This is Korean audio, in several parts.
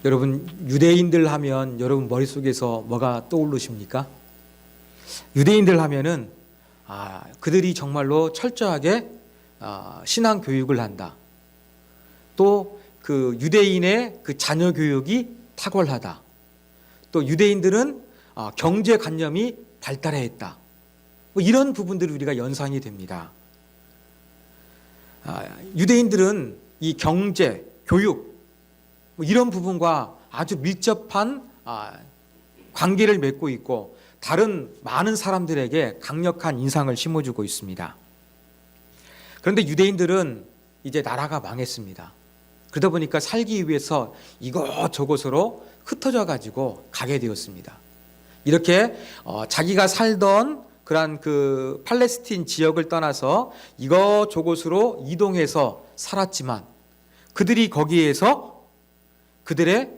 여러분, 유대인들 하면 여러분 머릿속에서 뭐가 떠오르십니까? 유대인들 하면은 그들이 정말로 철저하게 신앙 교육을 한다. 또 그 유대인의 그 자녀 교육이 탁월하다. 또 유대인들은 경제관념이 발달해 있다. 뭐 이런 부분들이 우리가 연상이 됩니다. 유대인들은 이 경제, 교육 뭐 이런 부분과 아주 밀접한 관계를 맺고 있고 다른 많은 사람들에게 강력한 인상을 심어주고 있습니다. 그런데 유대인들은 이제 나라가 망했습니다. 그러다 보니까 살기 위해서 이것저것으로 흩어져 가지고 가게 되었습니다. 이렇게 자기가 살던 그러한 그 팔레스틴 지역을 떠나서 이것저것으로 이동해서 살았지만 그들이 거기에서 그들의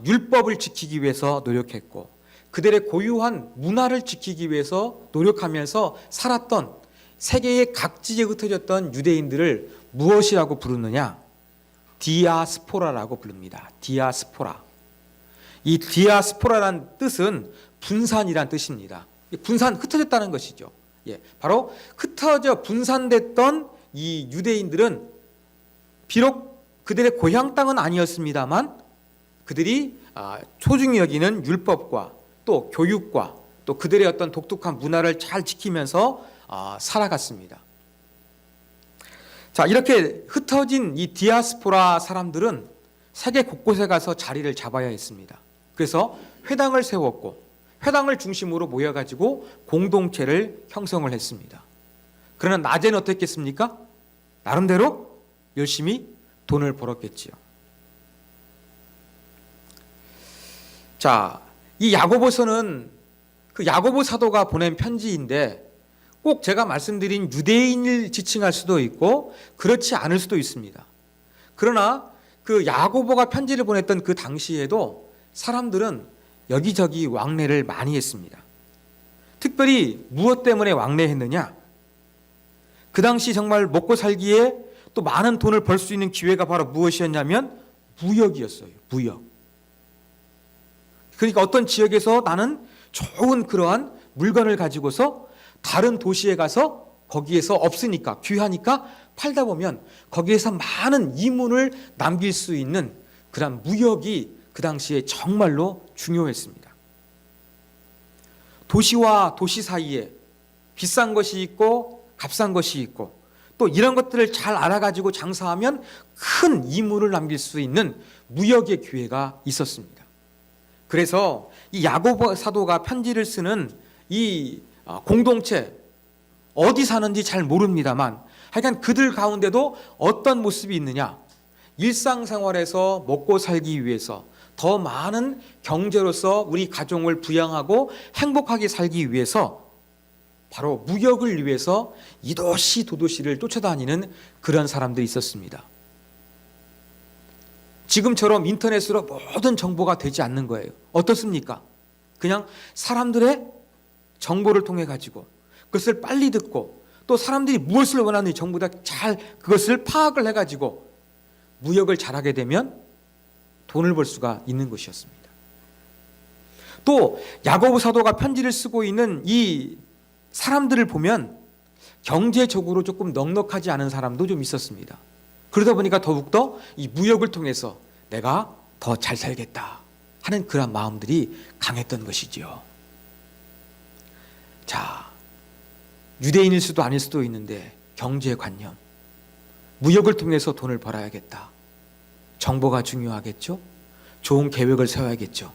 율법을 지키기 위해서 노력했고 그들의 고유한 문화를 지키기 위해서 노력하면서 살았던 세계의 각지에 흩어졌던 유대인들을 무엇이라고 부르느냐? 디아스포라라고 부릅니다. 디아스포라. 이 디아스포라란 뜻은 분산이란 뜻입니다. 분산, 흩어졌다는 것이죠. 바로 흩어져 분산됐던 이 유대인들은 비록 그들의 고향 땅은 아니었습니다만 그들이 소중히 여기는 율법과 또 교육과 또 그들의 어떤 독특한 문화를 잘 지키면서 살아갔습니다. 자, 이렇게 흩어진 이 디아스포라 사람들은 세계 곳곳에 가서 자리를 잡아야 했습니다. 그래서 회당을 세웠고 회당을 중심으로 모여가지고 공동체를 형성을 했습니다. 그러나 낮에는 어땠겠습니까? 나름대로 열심히 돈을 벌었겠지요. 자, 이 야고보서는 그 야고보 사도가 보낸 편지인데 꼭 제가 말씀드린 유대인을 지칭할 수도 있고 그렇지 않을 수도 있습니다. 그러나 그 야고보가 편지를 보냈던 그 당시에도 사람들은 여기저기 왕래를 많이 했습니다. 특별히 무엇 때문에 왕래했느냐? 그 당시 정말 먹고 살기에 또 많은 돈을 벌 수 있는 기회가 바로 무엇이었냐면 무역이었어요. 무역. 그러니까 어떤 지역에서 나는 좋은 그러한 물건을 가지고서 다른 도시에 가서 거기에서 없으니까 귀하니까 팔다 보면 거기에서 많은 이문을 남길 수 있는 그런 무역이 그 당시에 정말로 중요했습니다. 도시와 도시 사이에 비싼 것이 있고 값싼 것이 있고 또 이런 것들을 잘 알아가지고 장사하면 큰 이문을 남길 수 있는 무역의 기회가 있었습니다. 그래서 이 야고보 사도가 편지를 쓰는 이 공동체 어디 사는지 잘 모릅니다만 하여간 그들 가운데도 어떤 모습이 있느냐? 일상생활에서 먹고 살기 위해서 더 많은 경제로서 우리 가정을 부양하고 행복하게 살기 위해서 바로 무역을 위해서 이도시 도도시를 쫓아다니는 그런 사람들이 있었습니다. 지금처럼 인터넷으로 모든 정보가 되지 않는 거예요. 어떻습니까? 그냥 사람들의 정보를 통해 가지고 그것을 빨리 듣고 또 사람들이 무엇을 원하는지 전부 다 잘 그것을 파악을 해 가지고 무역을 잘하게 되면 돈을 벌 수가 있는 것이었습니다. 또 야고보 사도가 편지를 쓰고 있는 이 사람들을 보면 경제적으로 조금 넉넉하지 않은 사람도 좀 있었습니다. 그러다 보니까 더욱더 이 무역을 통해서 내가 더 잘 살겠다 하는 그런 마음들이 강했던 것이지요. 자, 유대인일 수도 아닐 수도 있는데 경제관념, 무역을 통해서 돈을 벌어야겠다. 정보가 중요하겠죠. 좋은 계획을 세워야겠죠.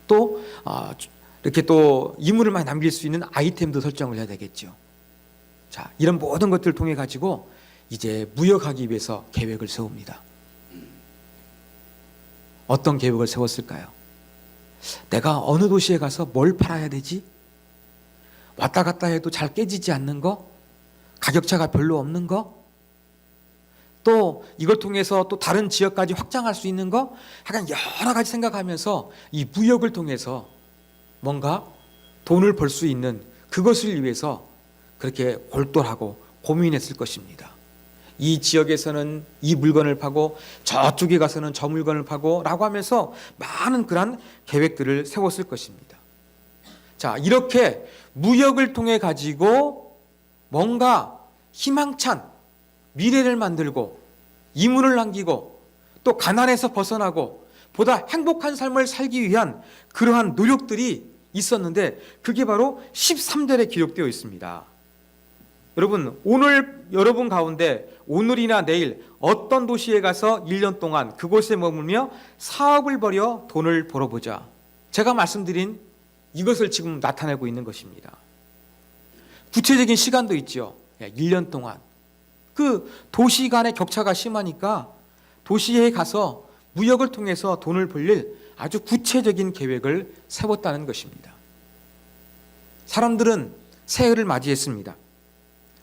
또 이렇게 또 이문을 많이 남길 수 있는 아이템도 설정을 해야 되겠죠. 자, 이런 모든 것들을 통해 가지고 이제 무역하기 위해서 계획을 세웁니다. 어떤 계획을 세웠을까요? 내가 어느 도시에 가서 뭘 팔아야 되지? 왔다 갔다 해도 잘 깨지지 않는 거? 가격차가 별로 없는 거? 또 이걸 통해서 또 다른 지역까지 확장할 수 있는 거? 약간 여러 가지 생각하면서 이 무역을 통해서 뭔가 돈을 벌 수 있는 그것을 위해서 그렇게 골똘하고 고민했을 것입니다. 이 지역에서는 이 물건을 파고 저쪽에 가서는 저 물건을 파고 라고 하면서 많은 그런 계획들을 세웠을 것입니다. 자, 이렇게 무역을 통해 가지고 뭔가 희망찬 미래를 만들고 이문을 남기고 또 가난에서 벗어나고 보다 행복한 삶을 살기 위한 그러한 노력들이 있었는데 그게 바로 13절에 기록되어 있습니다. 여러분, 오늘 여러분 가운데 오늘이나 내일 어떤 도시에 가서 1년 동안 그곳에 머물며 사업을 벌여 돈을 벌어보자. 제가 말씀드린 이것을 지금 나타내고 있는 것입니다. 구체적인 시간도 있죠. 1년 동안. 그 도시 간의 격차가 심하니까 도시에 가서 무역을 통해서 돈을 벌릴 아주 구체적인 계획을 세웠다는 것입니다. 사람들은 새해를 맞이했습니다.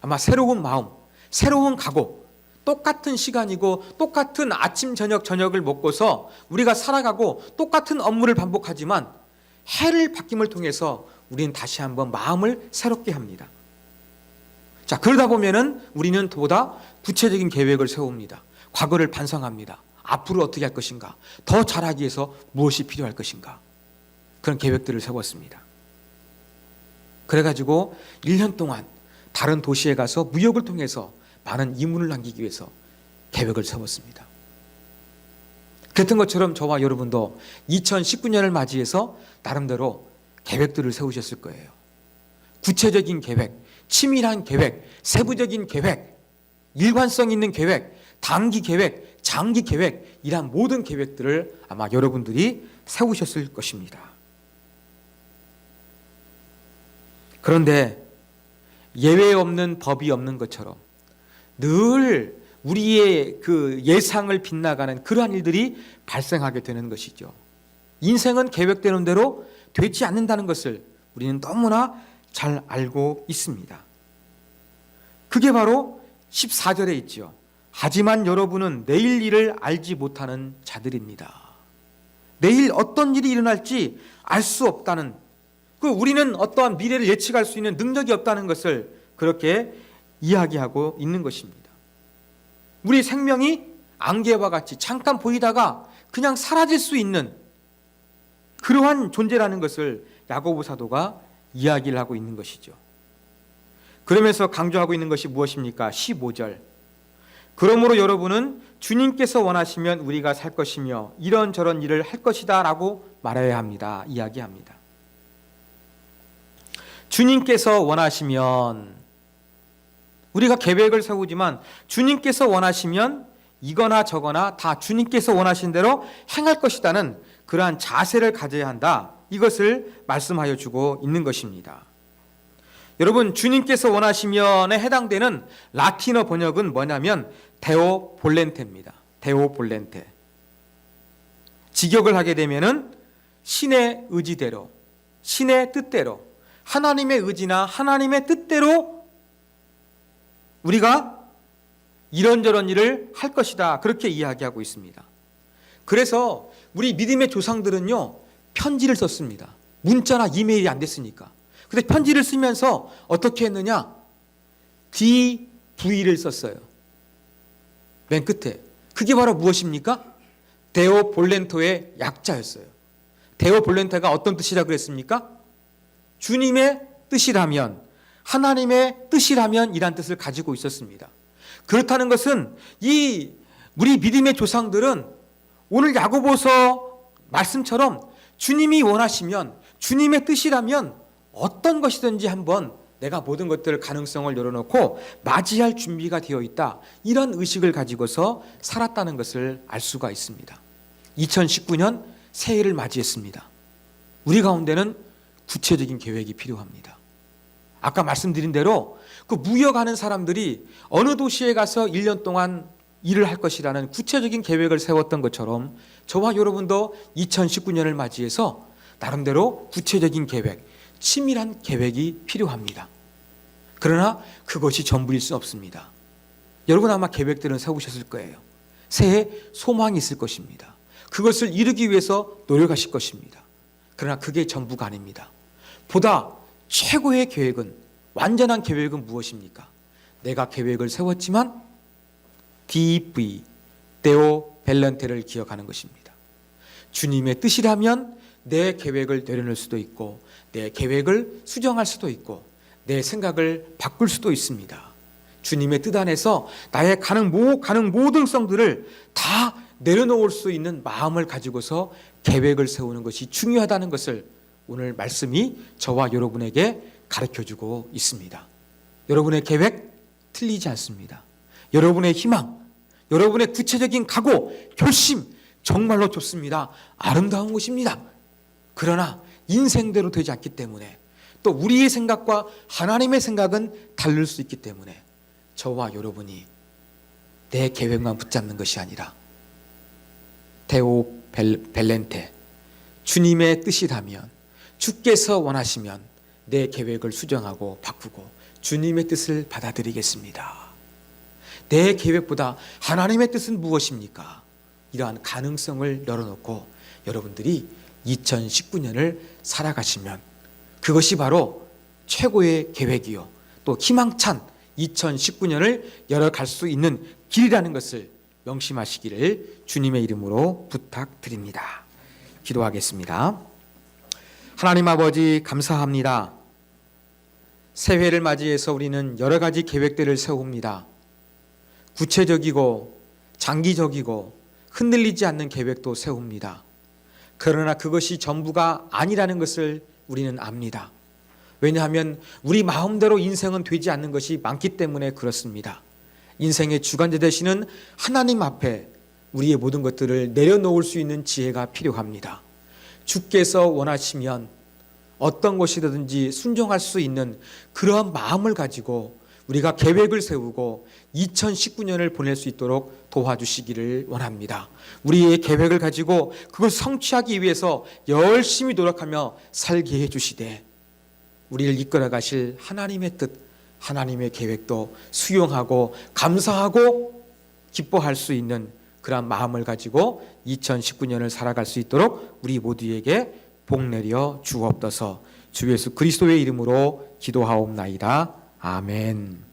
아마 새로운 마음, 새로운 각오, 똑같은 시간이고 똑같은 아침, 저녁을 먹고서 우리가 살아가고 똑같은 업무를 반복하지만 해를 바뀜을 통해서 우리는 다시 한번 마음을 새롭게 합니다. 자, 그러다 보면은 우리는 보다 구체적인 계획을 세웁니다. 과거를 반성합니다. 앞으로 어떻게 할 것인가? 더 잘하기 위해서 무엇이 필요할 것인가? 그런 계획들을 세웠습니다. 그래가지고 1년 동안 다른 도시에 가서 무역을 통해서 많은 이문을 남기기 위해서 계획을 세웠습니다. 그랬던 것처럼 저와 여러분도 2019년을 맞이해서 나름대로 계획들을 세우셨을 거예요. 구체적인 계획, 치밀한 계획, 세부적인 계획, 일관성 있는 계획, 단기 계획, 장기 계획, 이러한 모든 계획들을 아마 여러분들이 세우셨을 것입니다. 그런데 예외 없는 법이 없는 것처럼 늘 우리의 그 예상을 빗나가는 그러한 일들이 발생하게 되는 것이죠. 인생은 계획되는 대로 되지 않는다는 것을 우리는 너무나 잘 알고 있습니다. 그게 바로 14절에 있죠. 하지만 여러분은 내일 일을 알지 못하는 자들입니다. 내일 어떤 일이 일어날지 알 수 없다는, 우리는 어떠한 미래를 예측할 수 있는 능력이 없다는 것을 그렇게 이야기하고 있는 것입니다. 우리 생명이 안개와 같이 잠깐 보이다가 그냥 사라질 수 있는 그러한 존재라는 것을 야고보 사도가 이야기를 하고 있는 것이죠. 그러면서 강조하고 있는 것이 무엇입니까? 15절. 그러므로 여러분은 주님께서 원하시면 우리가 살 것이며 이런저런 일을 할 것이다 라고 말해야 합니다. 이야기합니다. 주님께서 원하시면, 우리가 계획을 세우지만 주님께서 원하시면 이거나 저거나 다 주님께서 원하신 대로 행할 것이다는 그러한 자세를 가져야 한다. 이것을 말씀하여 주고 있는 것입니다. 여러분, 주님께서 원하시면에 해당되는 라틴어 번역은 뭐냐면 데오 볼렌테입니다. 데오 볼렌테. 직역을 하게 되면은 신의 의지대로, 신의 뜻대로, 하나님의 의지나 하나님의 뜻대로 우리가 이런저런 일을 할 것이다. 그렇게 이야기하고 있습니다. 그래서 우리 믿음의 조상들은요, 편지를 썼습니다. 문자나 이메일이 안 됐으니까. 근데 편지를 쓰면서 어떻게 했느냐? DV를 썼어요. 맨 끝에. 그게 바로 무엇입니까? 데오 볼렌토의 약자였어요. 데오 볼렌토가 어떤 뜻이라 그랬습니까? 주님의 뜻이라면, 하나님의 뜻이라면 이란 뜻을 가지고 있었습니다. 그렇다는 것은 이 우리 믿음의 조상들은 오늘 야고보서 말씀처럼 주님이 원하시면, 주님의 뜻이라면 어떤 것이든지 한번 내가 모든 것들 가능성을 열어놓고 맞이할 준비가 되어 있다. 이런 의식을 가지고서 살았다는 것을 알 수가 있습니다. 2019년 새해를 맞이했습니다. 우리 가운데는 구체적인 계획이 필요합니다. 아까 말씀드린 대로 그 무역하는 사람들이 어느 도시에 가서 1년 동안 일을 할 것이라는 구체적인 계획을 세웠던 것처럼 저와 여러분도 2019년을 맞이해서 나름대로 구체적인 계획, 치밀한 계획이 필요합니다. 그러나 그것이 전부일 수 없습니다. 여러분 아마 계획들은 세우셨을 거예요. 새해 소망이 있을 것입니다. 그것을 이루기 위해서 노력하실 것입니다. 그러나 그게 전부가 아닙니다. 보다 최고의 계획은, 완전한 계획은 무엇입니까? 내가 계획을 세웠지만 DV, 데오 벨런테를 기억하는 것입니다. 주님의 뜻이라면 내 계획을 내려놓을 수도 있고 내 계획을 수정할 수도 있고 내 생각을 바꿀 수도 있습니다. 주님의 뜻 안에서 나의 가는 모든 성들을 다 내려놓을 수 있는 마음을 가지고서 계획을 세우는 것이 중요하다는 것을 오늘 말씀이 저와 여러분에게 가르쳐주고 있습니다. 여러분의 계획 틀리지 않습니다. 여러분의 희망, 여러분의 구체적인 각오, 결심 정말로 좋습니다. 아름다운 것입니다. 그러나 인생대로 되지 않기 때문에 또 우리의 생각과 하나님의 생각은 다를 수 있기 때문에 저와 여러분이 내 계획만 붙잡는 것이 아니라 데오 벨렌테, 주님의 뜻이라면 주께서 원하시면 내 계획을 수정하고 바꾸고 주님의 뜻을 받아들이겠습니다. 내 계획보다 하나님의 뜻은 무엇입니까? 이러한 가능성을 열어놓고 여러분들이 2019년을 살아가시면 그것이 바로 최고의 계획이요 또 희망찬 2019년을 열어갈 수 있는 길이라는 것을 명심하시기를 주님의 이름으로 부탁드립니다. 기도하겠습니다. 하나님 아버지 감사합니다. 새해를 맞이해서 우리는 여러 가지 계획들을 세웁니다. 구체적이고 장기적이고 흔들리지 않는 계획도 세웁니다. 그러나 그것이 전부가 아니라는 것을 우리는 압니다. 왜냐하면 우리 마음대로 인생은 되지 않는 것이 많기 때문에 그렇습니다. 인생의 주관자 되시는 하나님 앞에 우리의 모든 것들을 내려놓을 수 있는 지혜가 필요합니다. 주께서 원하시면 어떤 것이든지 순종할 수 있는 그러한 마음을 가지고 우리가 계획을 세우고 2019년을 보낼 수 있도록 도와주시기를 원합니다. 우리의 계획을 가지고 그걸 성취하기 위해서 열심히 노력하며 살게 해주시되 우리를 이끌어 가실 하나님의 뜻, 하나님의 계획도 수용하고 감사하고 기뻐할 수 있는 그런 마음을 가지고 2019년을 살아갈 수 있도록 우리 모두에게 복 내려 주옵소서. 주 예수 그리스도의 이름으로 기도하옵나이다. 아멘.